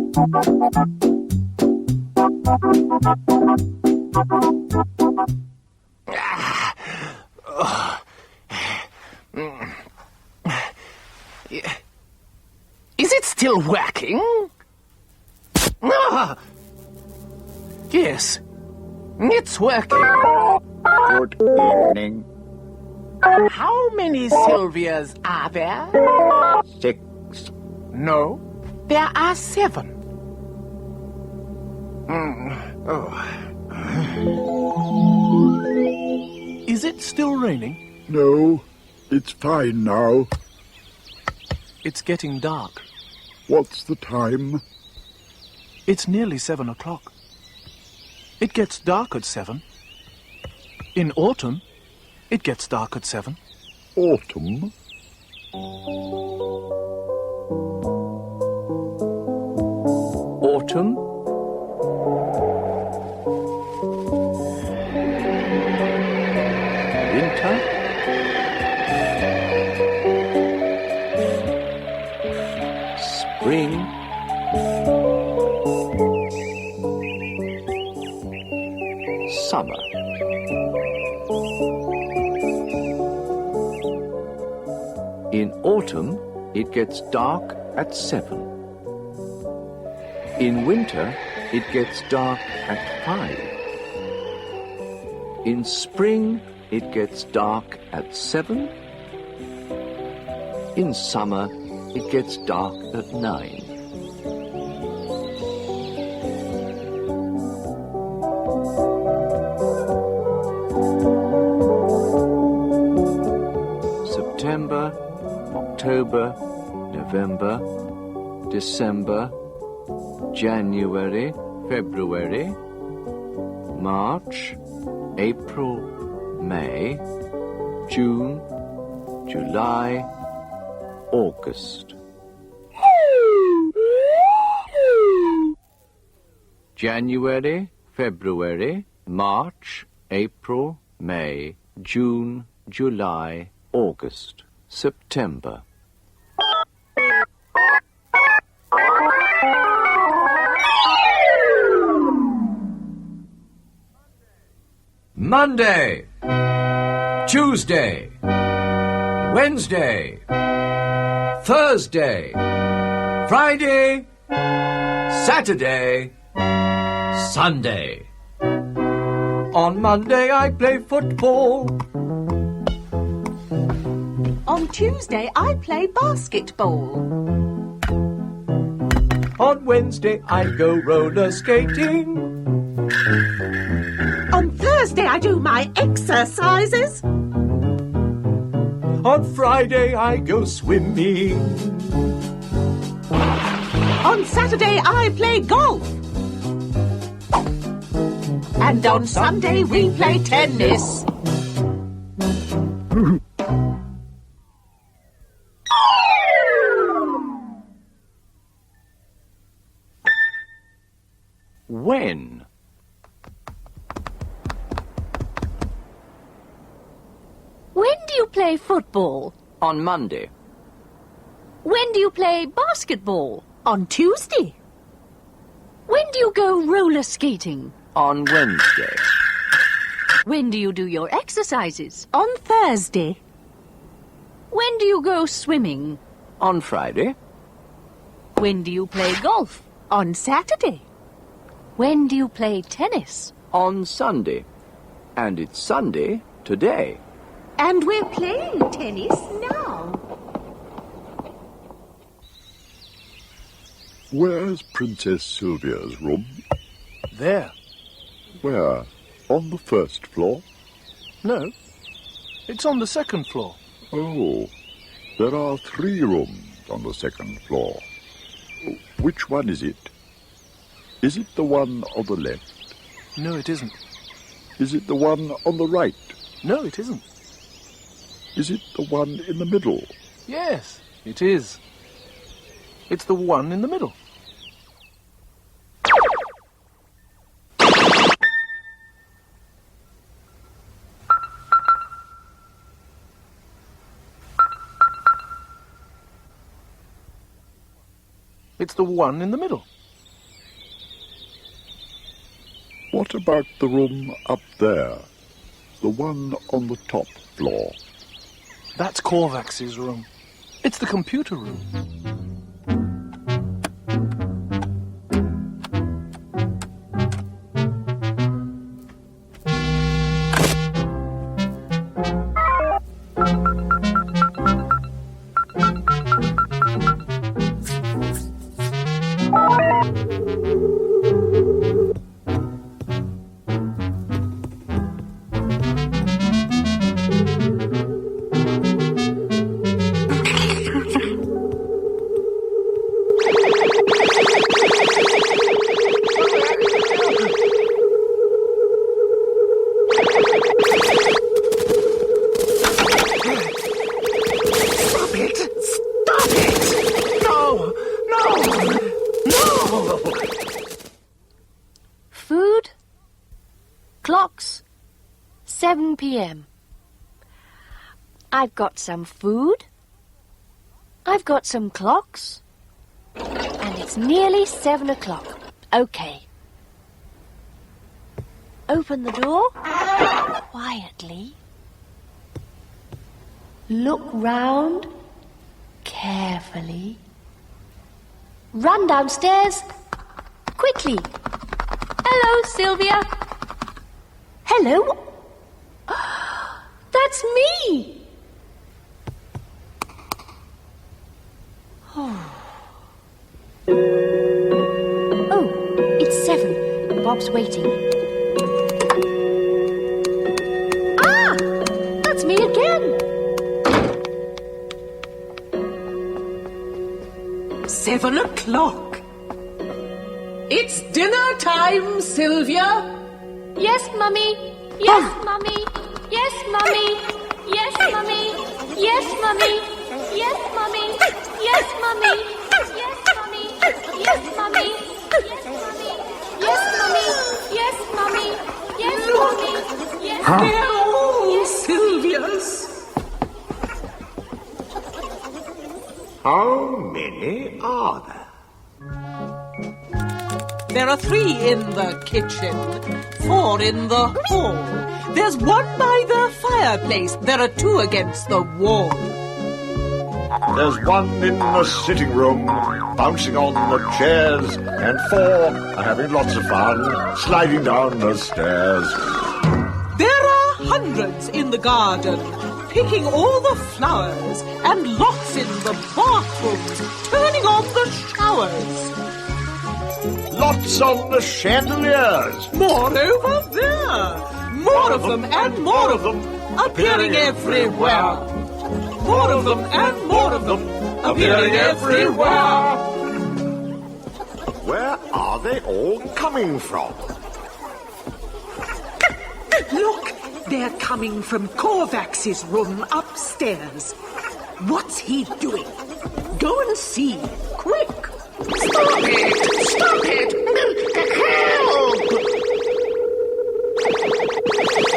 Is it still working? Ah! Yes, it's working. Good evening. How many Sylvias are there? 6. No, there are 7. Is it still raining? No, it's fine now. It's getting dark. What's the time? It's nearly 7 o'clock. It gets dark at 7. In autumn, it gets dark at 7. Autumn? Autumn. Winter. Spring. Summer. In autumn, it gets dark at 7. In winter, it gets dark at 5. In spring, it gets dark at 7. In summer, it gets dark at 9. September, October, November, December, January, February, March, April, May, June, July, August. January, February, March, April, May, June, July, August, September. Monday, Tuesday, Wednesday, Thursday, Friday, Saturday, Sunday. On Monday I play football. On Tuesday I play basketball. On Wednesday I go roller skating. On Thursday I do my exercises. On Friday I go swimming. On Saturday I play golf. And on Sunday we play tennis. When? When do you play football? On Monday. When do you play basketball? On Tuesday. When do you go roller skating? On Wednesday. When do you do your exercises? On Thursday. When do you go swimming? On Friday. When do you play golf? On Saturday. When do you play tennis? On Sunday. And it's Sunday today. And we're playing tennis now. Where's Princess Sylvia's room? There. Where? On the first floor? No, it's on the second floor. Oh, there are 3 rooms on the second floor. Which one is it? Is it the one on the left? No, it isn't. Is it the one on the right? No, it isn't. Is it the one in the middle? Yes, it is. It's the one in the middle. It's the one in the middle. What about the room up there? The one on the top floor? That's Korvax's room. It's the computer room. Food, clocks, 7 p.m. I've got some food, I've got some clocks, and it's nearly 7 o'clock. Okay. Open the door quietly. Look round carefully. Run downstairs quickly. Hello, Sylvia. Hello. That's me. Oh, it's 7. Bob's waiting. Ah, that's me again. 7 o'clock. It's dinner time, Sylvia. Yes, Mummy. Yes, Mummy. Yes, Mummy. Yes, Mummy. Yes, Mummy. Yes, Mummy. Yes, Mummy. Yes, Mummy. Yes, Mummy. Yes, Mummy. Yes, Mummy. Yes, Mummy. Yes, Mummy. They're all Sylvia's. How many are there? There are 3 in the kitchen, 4 in the hall. There's 1 by the fireplace. There are 2 against the wall. There's 1 in the sitting room, bouncing on the chairs, and 4 are having lots of fun, sliding down the stairs. There are hundreds in the garden, picking all the flowers, and lots in the bathrooms, turning on the showers. Lots on the chandeliers. More over there. More of them and more of them, appearing everywhere. More of them and more of them, appearing everywhere. Where are they all coming from? Look, they're coming from Korvax's room upstairs. What's he doing? Go and see, quick. Stop it! Stop it! Help!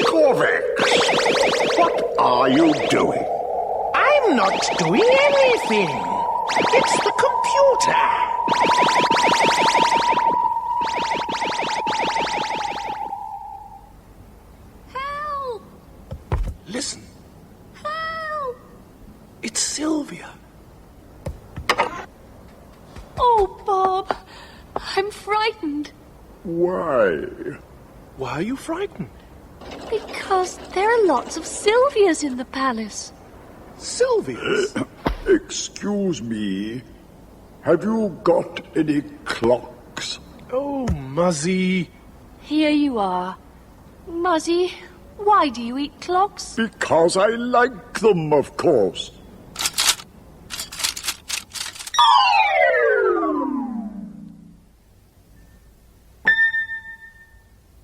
Korvax, what are you doing? I'm not doing anything. It's the computer. Help! Listen, Help! it's Sylvia. Oh, Bob, I'm frightened. Why? Why are you frightened? Because there are lots of Sylvias in the palace. Sylvia's? Excuse me. Have you got any clocks? Oh, Muzzy. Here you are. Muzzy, why do you eat clocks? Because I like them, of course.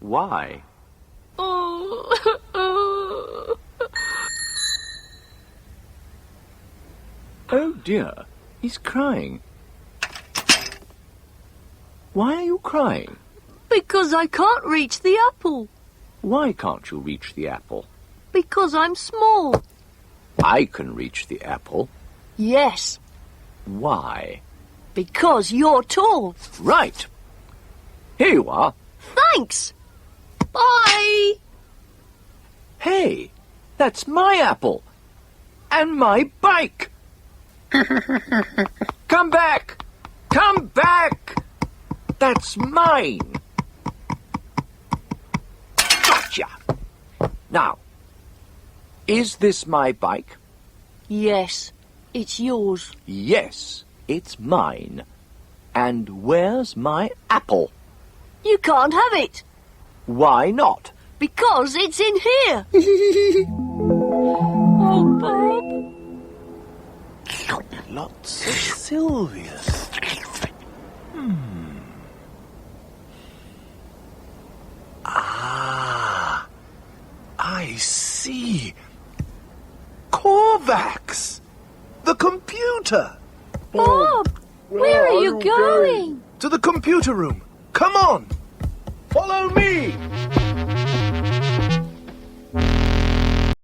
Why? Oh. Oh dear, he's crying. Why are you crying? Because I can't reach the apple. Why can't you reach the apple? Because I'm small. I can reach the apple. Yes, Why? because you're tall. Right. Here you are. Thanks. Bye! Hey, that's my apple. And my bike. Come back! Come back! That's mine. Gotcha! Now, is this my bike? Yes, it's yours. Yes, it's mine. And where's my apple? You can't have it, Why not? because it's in here. Oh, Bob. Lots of Sylvias. Ah, I see. Korvax! The computer! Bob, where are you going? To the computer room. Come on! Follow me!